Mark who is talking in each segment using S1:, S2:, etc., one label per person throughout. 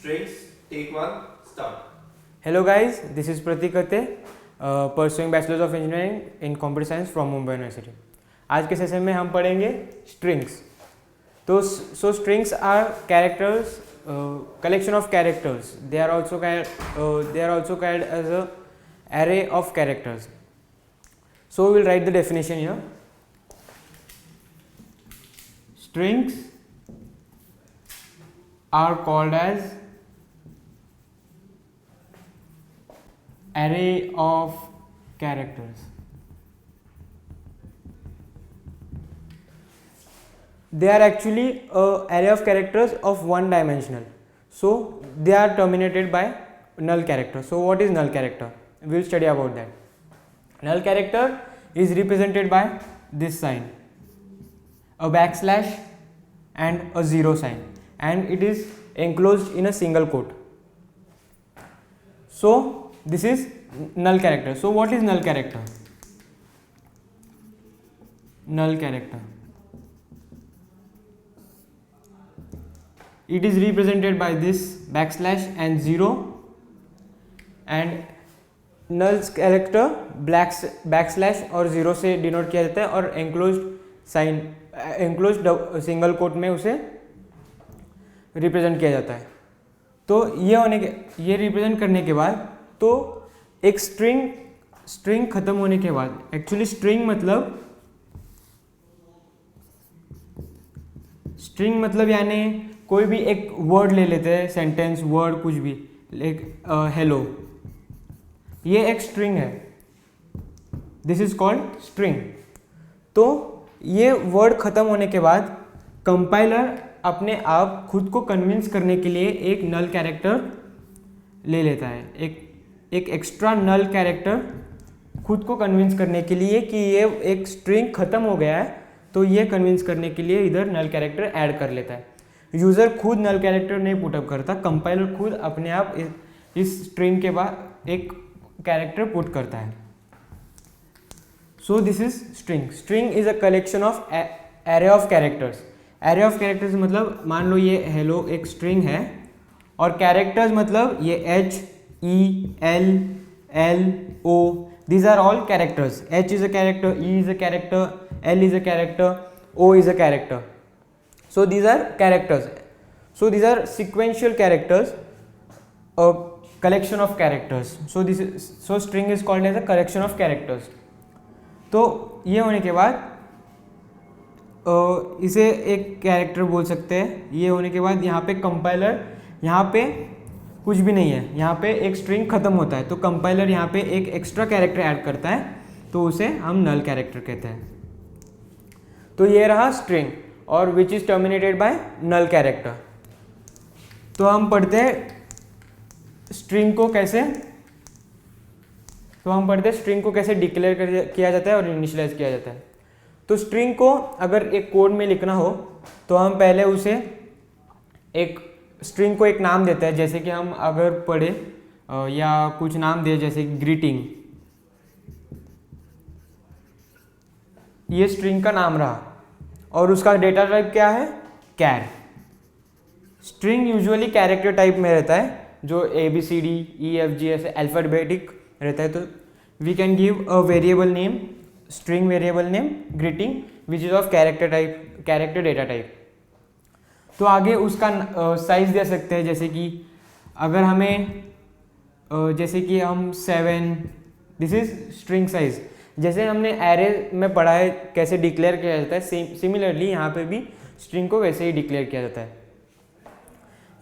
S1: Strings, take one, start.
S2: Hello guys, this is Pratik Kate, pursuing Bachelor's of Engineering in Computer Science from Mumbai University. आज के session में हम पढ़ेंगे strings. तो strings are characters, collection of characters. They are also called as a array of characters. So we will write the definition here. Strings are called as array of characters. They are actually a array of characters of one dimensional. So they are terminated by null character. So what is null character? We will study about that. Null character is represented by this sign, a backslash and a zero sign, and it is enclosed in a single quote. So this is null character. So what is null character? Null character, it is represented by this backslash and zero, and null character backslash और zero से denote किया जाता है और enclosed single quote में उसे represent किया जाता है. तो ये रिप्रेजेंट करने के बाद तो एक स्ट्रिंग खत्म होने के बाद, एक्चुअली स्ट्रिंग मतलब यानी कोई भी एक वर्ड ले लेते हैं, सेंटेंस वर्ड कुछ भी, लाइक हेलो, ये एक स्ट्रिंग है. This is called string. तो ये वर्ड खत्म होने के बाद कंपाइलर अपने आप खुद को कन्विंस करने के लिए एक नल कैरेक्टर ले लेता है, एक एक्स्ट्रा नल कैरेक्टर खुद को कन्विंस करने के लिए कि ये एक स्ट्रिंग खत्म हो गया है. तो ये कन्विंस करने के लिए इधर नल कैरेक्टर ऐड कर लेता है. यूज़र खुद नल कैरेक्टर नहीं पुटअप करता, कंपाइलर खुद अपने आप इस स्ट्रिंग के बाद एक कैरेक्टर पुट करता है. So this is string. String is a collection of array of characters. Array of characters मतलब मान लो ये हेलो एक स्ट्रिंग है, और कैरेक्टर्स मतलब ये H, E, L, L, O, these are all characters. H is a character, E is a character, L is a character, O is a character. So these are characters. So these are sequential characters, a collection of characters. So string is called as a collection of characters. तो ये होने के बाद इसे एक character बोल सकते हैं. ये होने के बाद यहाँ पे कंपाइलर, यहाँ पे कुछ भी नहीं है, यहाँ पे एक स्ट्रिंग खत्म होता है, तो कंपाइलर यहाँ पे एक एक्स्ट्रा कैरेक्टर ऐड करता है, तो उसे हम नल कैरेक्टर कहते हैं. तो ये रहा स्ट्रिंग, और which is terminated by null character. तो हम पढ़ते हैं स्ट्रिंग को कैसे डिक्लेयर किया जाता है और इनिशियलाइज किया जाता है. तो स्ट्रिंग को अगर एक कोड में लिखना हो तो हम पहले उसे एक स्ट्रिंग को एक नाम देते हैं. जैसे कि हम अगर पढ़े या कुछ नाम दे, जैसे ग्रीटिंग, ये स्ट्रिंग का नाम रहा, और उसका डेटा टाइप क्या है, कैर. स्ट्रिंग यूजुअली कैरेक्टर टाइप में रहता है, जो ABCD EFG ऐसे अल्फाबेटिक रहता है. तो we can give a variable name, string variable name greeting, which is of character data type. तो आगे उसका साइज दे सकते हैं, जैसे कि अगर हमें जैसे कि हम 7, दिस इज स्ट्रिंग साइज. जैसे हमने एरे में पढ़ा है कैसे डिक्लेयर किया जाता है, सिमिलरली यहाँ पे भी स्ट्रिंग को वैसे ही डिक्लेयर किया जाता है.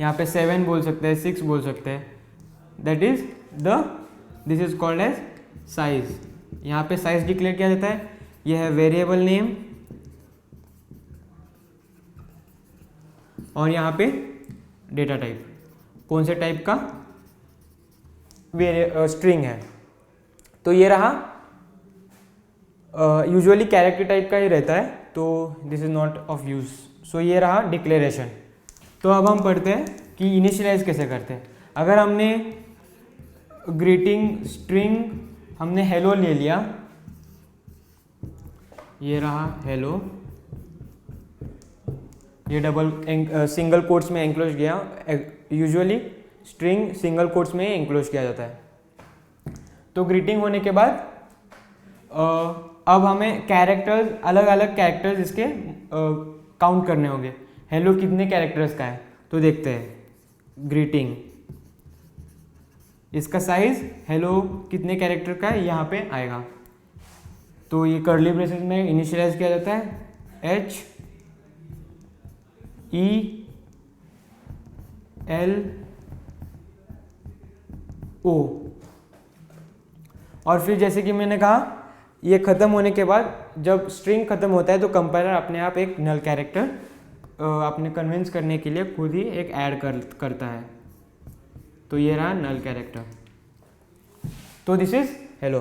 S2: यहाँ पे 7 बोल सकते हैं, 6 बोल सकते हैं. That is this is called as size. यहाँ पे साइज डिक्लेयर किया जाता है. यह है वेरिएबल नेम, और यहाँ पे डेटा टाइप, कौन से टाइप का स्ट्रिंग है. तो ये रहा, यूजुअली कैरेक्टर टाइप का ही रहता है, तो this is not of use. So ये रहा डिक्लेरेशन. तो अब हम पढ़ते हैं कि इनिशियलाइज कैसे करते हैं. अगर हमने ग्रीटिंग स्ट्रिंग हमने हेलो ले लिया, ये रहा हेलो, ये डबल सिंगल कोट्स में एंक्लोज गया यूजुअली स्ट्रिंग सिंगल कोट्स में इंक्लोज किया जाता है। तो ग्रीटिंग होने के बाद अब हमें कैरेक्टर्स, अलग अलग कैरेक्टर्स इसके काउंट करने होंगे। हेलो कितने कैरेक्टर्स का है, तो देखते हैं। ग्रीटिंग, इसका साइज हेलो कितने कैरेक्टर का है यहाँ पे आएगा। तो ये कर्ली ब्रेसेस में इनिशियलाइज किया जाता है HELLO, और फिर जैसे कि मैंने कहा, ये ख़त्म होने के बाद जब स्ट्रिंग ख़त्म होता है तो कंपाइलर अपने आप एक नल कैरेक्टर अपने कन्विंस करने के लिए खुद ही एक ऐड करता है। तो ये रहा नल कैरेक्टर। तो दिस इज हेलो।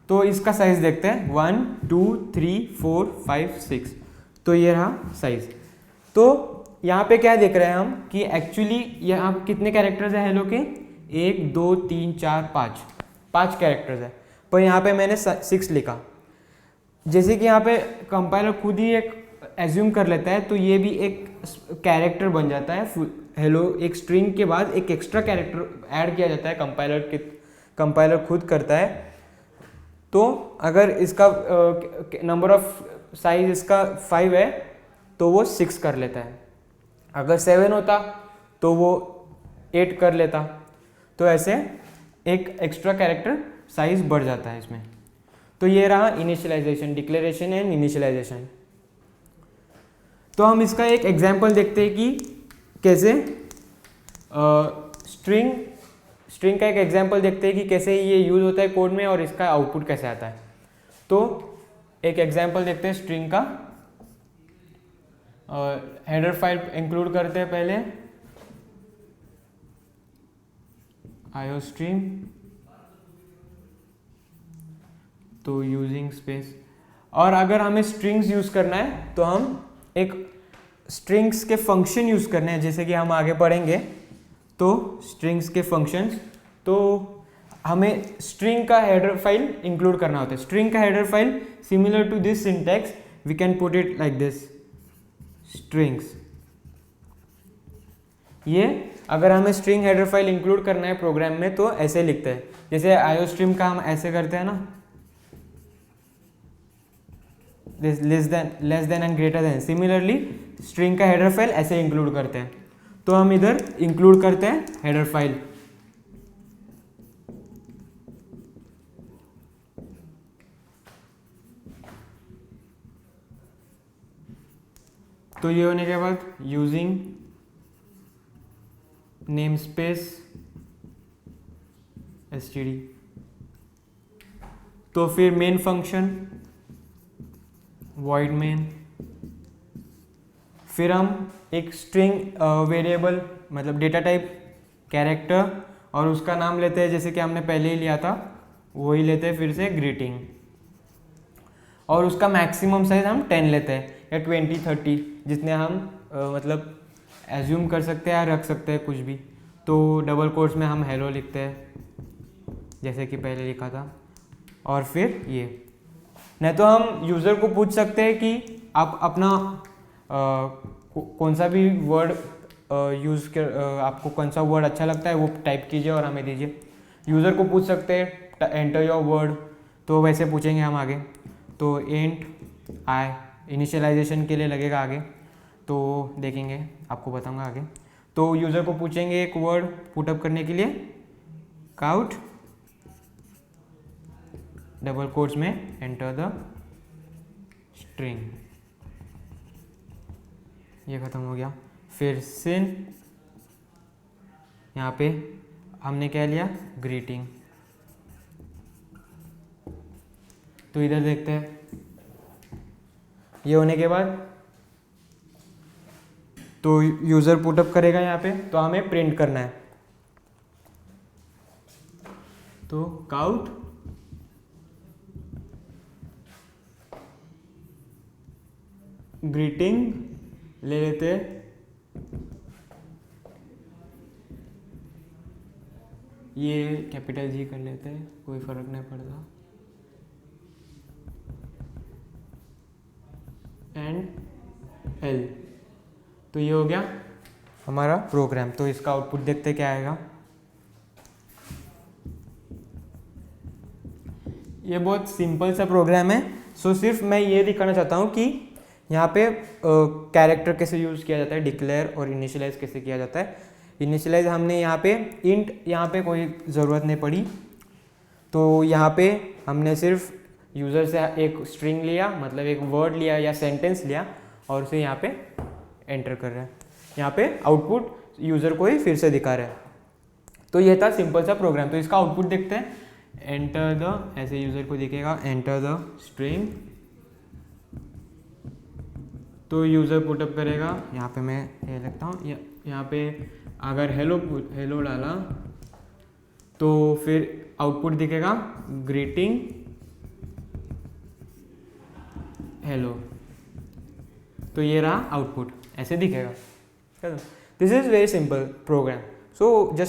S2: तो इसका साइज देखते हैं 1 2 3 4 5 6। तो ये रहा साइज। तो यहाँ पे क्या देख रहे हैं हम कि एक्चुअली यहाँ कितने कैरेक्टर्स हैं हेलो के, 1 2 3 4 5 कैरेक्टर्स है, पर यहाँ पे मैंने 6 लिखा। जैसे कि यहाँ पे कंपाइलर खुद ही एक एज्यूम कर लेता है, तो ये भी एक कैरेक्टर बन जाता है। हेलो एक स्ट्रिंग के बाद एक एक्स्ट्रा कैरेक्टर ऐड किया जाता है, कंपाइलर खुद करता है। तो अगर इसका नंबर ऑफ साइज इसका 5 है तो वो 6 कर लेता है, अगर 7 होता तो वो 8 कर लेता। तो ऐसे एक एक्स्ट्रा कैरेक्टर साइज बढ़ जाता है इसमें। तो ये रहा इनिशियलाइजेशन, डिक्लेरेशन एंड इनिशियलाइजेशन। तो हम इसका एक एग्जांपल देखते हैं कि कैसे स्ट्रिंग का एक एग्जांपल देखते हैं कि कैसे ये यूज होता है कोड में और इसका आउटपुट कैसे आता है। तो एक एग्जांपल देखते हैं स्ट्रिंग का। हेडर फाइल इंक्लूड करते हैं पहले IOStream, तो यूजिंग स्पेस। और अगर हमें स्ट्रिंग्स यूज करना है तो हम एक स्ट्रिंग्स के फंक्शन यूज करने हैं, जैसे कि हम आगे पढ़ेंगे। तो स्ट्रिंग्स के फंक्शंस, तो हमें स्ट्रिंग का हेडर फाइल इंक्लूड करना होता है। स्ट्रिंग का header file similar to this syntax, we can put it like this, strings. ये अगर हमें स्ट्रिंग हेडर फाइल इंक्लूड करना है प्रोग्राम में तो ऐसे लिखते हैं, जैसे IOStream का हम ऐसे करते हैं ना, less than and greater than. Similarly string का हेडर फाइल ऐसे इंक्लूड करते हैं। तो हम इधर इंक्लूड करते हैं हेडर फाइल। तो ये होने के बाद यूजिंग नेम स्पेस std, तो फिर मेन फंक्शन void main, फिर हम एक स्ट्रिंग वेरिएबल मतलब डेटा टाइप कैरेक्टर और उसका नाम लेते हैं, जैसे कि हमने पहले ही लिया था वही लेते हैं फिर से ग्रीटिंग। और उसका मैक्सिमम साइज हम 10 लेते हैं या 20 30 जितने हम मतलब एज्यूम कर सकते हैं या रख सकते हैं कुछ भी। तो डबल कोट्स में हम हेलो लिखते हैं जैसे कि पहले लिखा था। और फिर ये नहीं तो हम यूज़र को पूछ सकते हैं कि आप अपना कौन सा भी वर्ड यूज़ कर, आपको कौन सा वर्ड अच्छा लगता है वो टाइप कीजिए और हमें दीजिए। यूज़र को पूछ सकते हैं एंटर योर वर्ड, तो वैसे पूछेंगे हम आगे। तो एंट आई इनिशियलाइजेशन के लिए लगेगा आगे, तो देखेंगे, आपको बताऊंगा आगे। तो यूज़र को पूछेंगे एक वर्ड पुटअप करने के लिए, काउट डबल कोट्स में एंटर द स्ट्रिंग, ये ख़त्म हो गया। फिर सिन, यहाँ पे हमने क्या लिया, ग्रीटिंग। तो इधर देखते हैं, ये होने के बाद तो यूज़र पुटअप करेगा यहाँ पे, तो हमें प्रिंट करना है। तो काउट ग्रीटिंग ले लेते हैं, ये कैपिटल G कर लेते हैं, कोई फर्क नहीं पड़ता। एंड L, तो ये हो गया हमारा प्रोग्राम। तो इसका आउटपुट देखते क्या आएगा। ये बहुत सिंपल सा प्रोग्राम है। सो सिर्फ मैं ये दिखाना चाहता हूँ कि यहाँ पे कैरेक्टर कैसे यूज़ किया जाता है, डिक्लेयर और इनिशियलाइज कैसे किया जाता है। इनिशियलाइज हमने यहाँ पे इंट, यहाँ पे कोई ज़रूरत नहीं पड़ी, तो यहाँ पे हमने सिर्फ यूज़र से एक स्ट्रिंग लिया, मतलब एक वर्ड लिया या सेंटेंस लिया और उसे यहाँ पे एंटर कर रहा है। यहाँ पे आउटपुट यूज़र को ही फिर से दिखा रहा है। तो ये था सिंपल सा प्रोग्राम। तो इसका आउटपुट देखते हैं। एंटर द, ऐसे यूज़र को दिखेगा एंटर द स्ट्रिंग, तो यूज़र पुटअप करेगा। यहाँ पे मैं ये लिखता हूँ, यहाँ पे अगर हेलो डाला तो फिर आउटपुट दिखेगा ग्रीटिंग हेलो। तो ये रहा आउटपुट, ऐसे दिखेगा। This is very simple program. So just